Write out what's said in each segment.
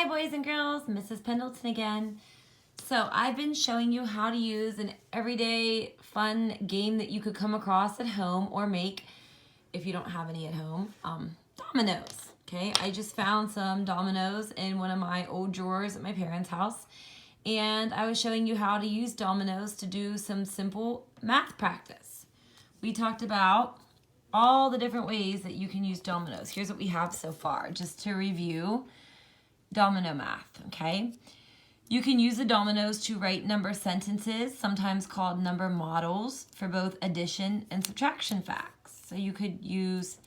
Hi boys and girls, Mrs. Pendleton again. So I've been showing you how to use an everyday fun game that you could come across at home or make if you don't have any at home, dominoes. Okay, I just found some dominoes in one of my old drawers at my parents' house, and I was showing you how to use dominoes to do some simple math practice. We talked about all the different ways that you can use dominoes. Here's what we have so far, just to review domino math, okay? You can use the dominoes to write number sentences, sometimes called number models, for both addition and subtraction facts. So you could use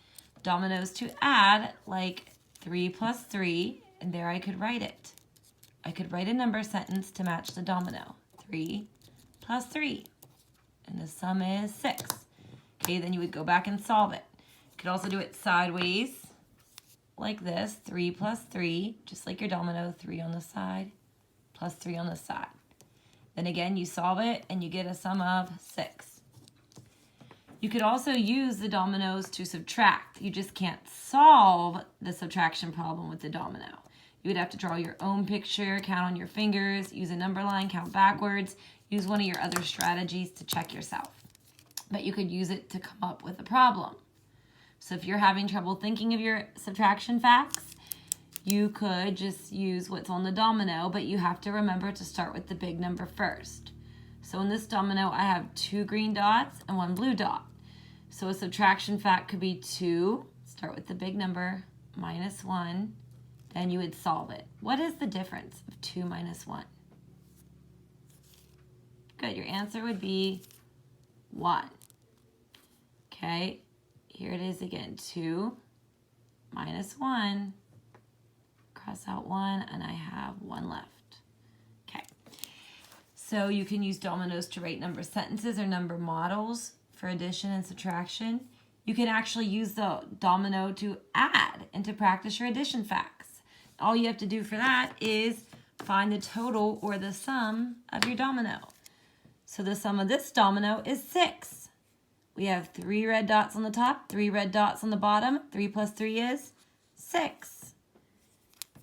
dominoes to add, like 3 plus 3, and there I could write it. I could write a number sentence to match the domino. 3 plus 3, and the sum is 6. Okay, then you would go back and solve it. You could also do it sideways, like this, 3 plus 3, just like your domino, 3 on the side, plus 3 on the side. Then again, you solve it, and you get a sum of 6. You could also use the dominoes to subtract. You just can't solve the subtraction problem with the domino. You would have to draw your own picture, count on your fingers, use a number line, count backwards, use one of your other strategies to check yourself. But you could use it to come up with a problem. So if you're having trouble thinking of your subtraction facts, you could just use what's on the domino, but you have to remember to start with the big number first. So in this domino, I have 2 green dots and 1 blue dot. So a subtraction fact could be 2, start with the big number, minus 1, then you would solve it. What is the difference of 2 minus 1? Good, your answer would be 1. Okay. Here it is again, 2 minus 1, cross out 1, and I have 1 left. Okay, so you can use dominoes to write number sentences or number models for addition and subtraction. You can actually use the domino to add and to practice your addition facts. All you have to do for that is find the total or the sum of your domino. So the sum of this domino is 6. We have 3 red dots on the top, 3 red dots on the bottom. 3 plus 3 is 6.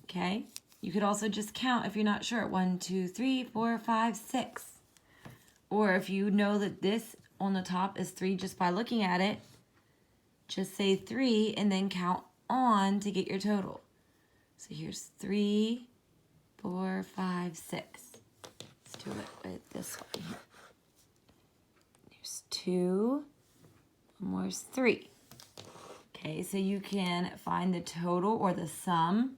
Okay, you could also just count if you're not sure. 1, 2, 3, 4, 5, 6. Or if you know that this on the top is 3 just by looking at it, just say 3 and then count on to get your total. So here's 3, 4, 5, 6. Let's do it with this one here. Here's 2. More's 3. Okay, so you can find the total or the sum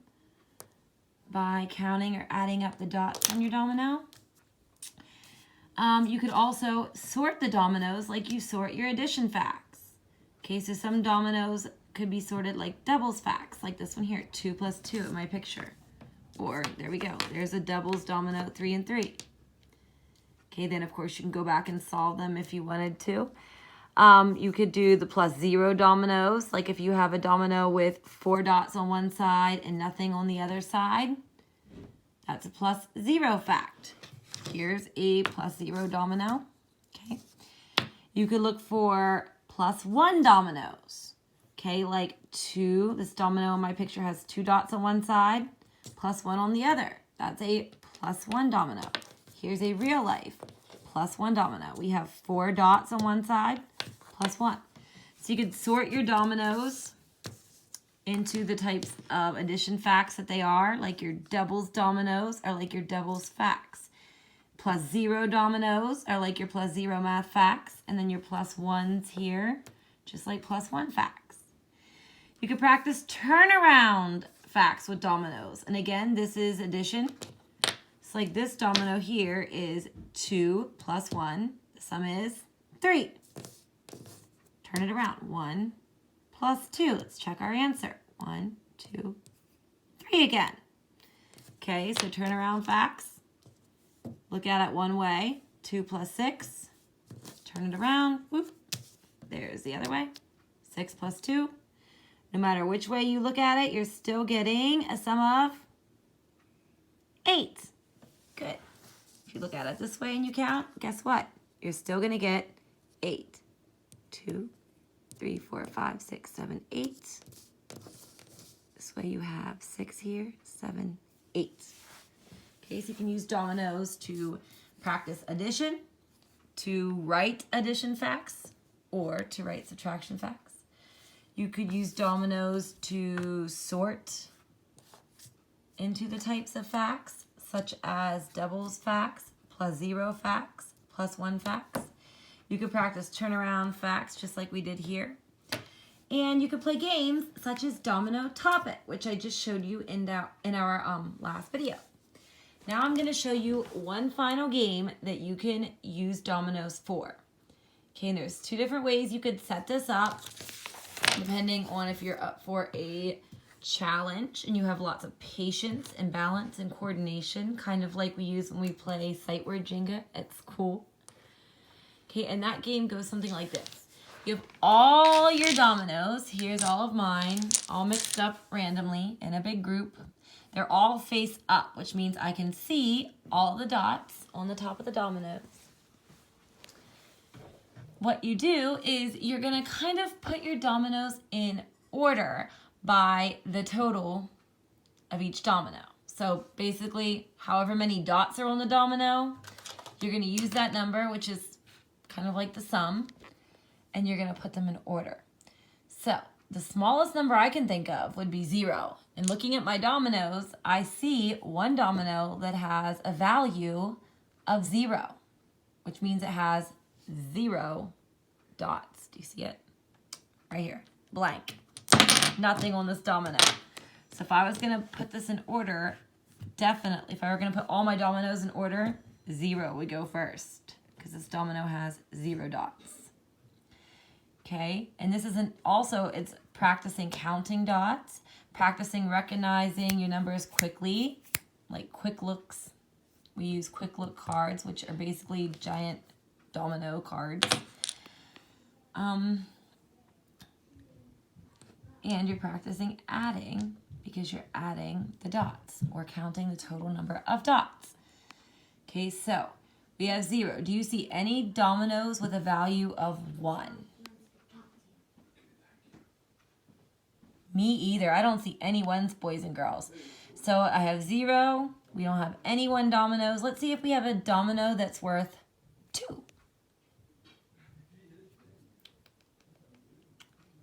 by counting or adding up the dots on your domino. You could also sort the dominoes like you sort your addition facts. Okay, so some dominoes could be sorted like doubles facts, like this one here, 2 plus 2 in my picture. Or, there we go, there's a doubles domino, 3 and 3. Okay, then of course you can go back and solve them if you wanted to. You could do the plus 0 dominoes, like if you have a domino with 4 dots on one side and nothing on the other side, that's a plus 0 fact. Here's a plus 0 domino. Okay. You could look for plus 1 dominoes. Okay, like 2, this domino in my picture has 2 dots on one side, plus 1 on the other. That's a plus 1 domino. Here's a real life plus 1 domino. We have 4 dots on one side, plus 1. So you could sort your dominoes into the types of addition facts that they are, like your doubles dominoes are like your doubles facts. Plus 0 dominoes are like your plus 0 math facts, and then your plus 1s here, just like plus 1 facts. You could practice turnaround facts with dominoes. And again, this is addition. It's like this domino here is 2 plus 1. The sum is 3. Turn it around. 1 plus 2. Let's check our answer. 1, 2, 3 again. Okay, so turnaround facts. Look at it one way. 2 plus 6. Turn it around. Whoop. There's the other way. 6 plus 2. No matter which way you look at it, you're still getting a sum of 8. Good. If you look at it this way and you count, guess what? You're still going to get 8. 2, 3, 4, 5, 6, 7, 8. This way you have 6 here, 7, 8. Okay, so you can use dominoes to practice addition, to write addition facts, or to write subtraction facts. You could use dominoes to sort into the types of facts, such as doubles facts, plus 0 facts, plus 1 facts. You could practice turnaround facts just like we did here. And you could play games such as Domino Top It, which I just showed you in our last video. Now I'm going to show you one final game that you can use dominoes for. Okay, and there's 2 different ways you could set this up, depending on if you're up for a challenge and you have lots of patience and balance and coordination, kind of like we use when we play sight word Jenga at school. Okay, and that game goes something like this. You have all your dominoes. Here's all of mine, all mixed up randomly in a big group. They're all face up, which means I can see all the dots on the top of the dominoes. What you do is you're going to kind of put your dominoes in order by the total of each domino. So basically, however many dots are on the domino, you're going to use that number, which is kind of like the sum, and you're going to put them in order. So the smallest number I can think of would be 0. And looking at my dominoes, I see one domino that has a value of 0, which means it has 0 dots. Do you see it? Right here, blank. Nothing on this domino. So if I was going to put this in order, definitely, if I were going to put all my dominoes in order, 0 would go first because this domino has 0 dots. Okay, and this isn't also, it's practicing counting dots, practicing recognizing your numbers quickly, like quick looks. We use quick look cards, which are basically giant domino cards. And you're practicing adding because you're adding the dots or counting the total number of dots. Okay, so we have 0. Do you see any dominoes with a value of 1? Me either. I don't see any ones, boys and girls. So I have 0. We don't have any 1 dominoes. Let's see if we have a domino that's worth 2.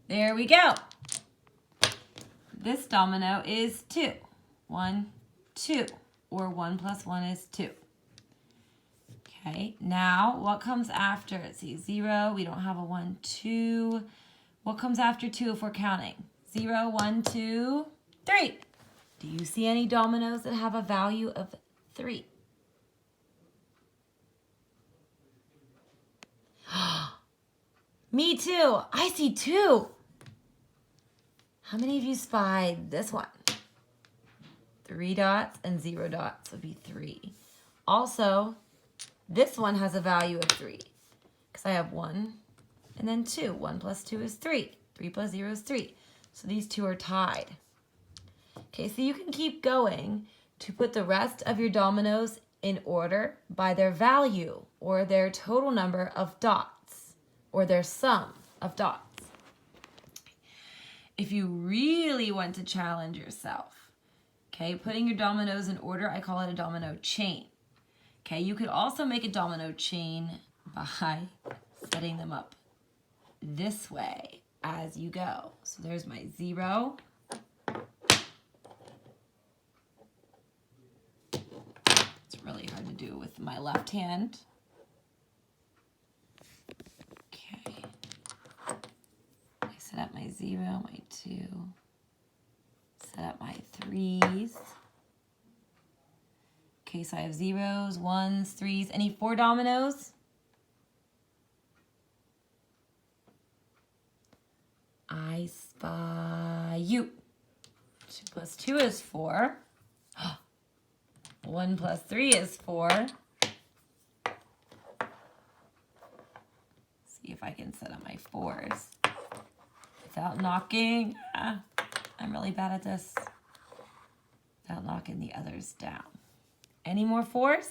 There we go. This domino is 2. 1, 2. Or 1 plus 1 is 2. Okay, now what comes after? Let's see, 0. We don't have a 1, 2. What comes after 2 if we're counting? 0, 1, 2, 3. Do you see any dominoes that have a value of 3? Me too. I see 2. How many of you spied this one? 3 dots and 0 dots would be 3. Also, this one has a value of 3 because I have 1 and then 2. 1 plus 2 is 3. 3 plus 0 is 3. So these 2 are tied. Okay, so you can keep going to put the rest of your dominoes in order by their value or their total number of dots or their sum of dots. If you really want to challenge yourself, okay, putting your dominoes in order, I call it a domino chain. Okay, you could also make a domino chain by setting them up this way as you go. So there's my 0. It's really hard to do with my left hand. Okay. I set up my 0, my 2. Set up my 3s. Okay, so I have 0s, 1s, 3s. Any 4 dominoes? I spy you. 2 plus 2 is 4. 1 plus 3 is 4. See if I can set up my 4s without knocking. I'm really bad at this. Without knocking the others down. Any more 4s?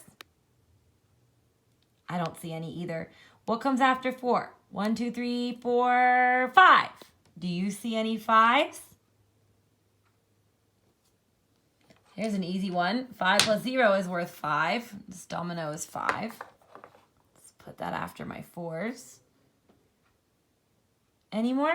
I don't see any either. What comes after 4? 1, 2, 3, 4, 5. Do you see any 5s? Here's an easy one. 5 plus 0 is worth 5. This domino is 5. Let's put that after my 4s. Any more?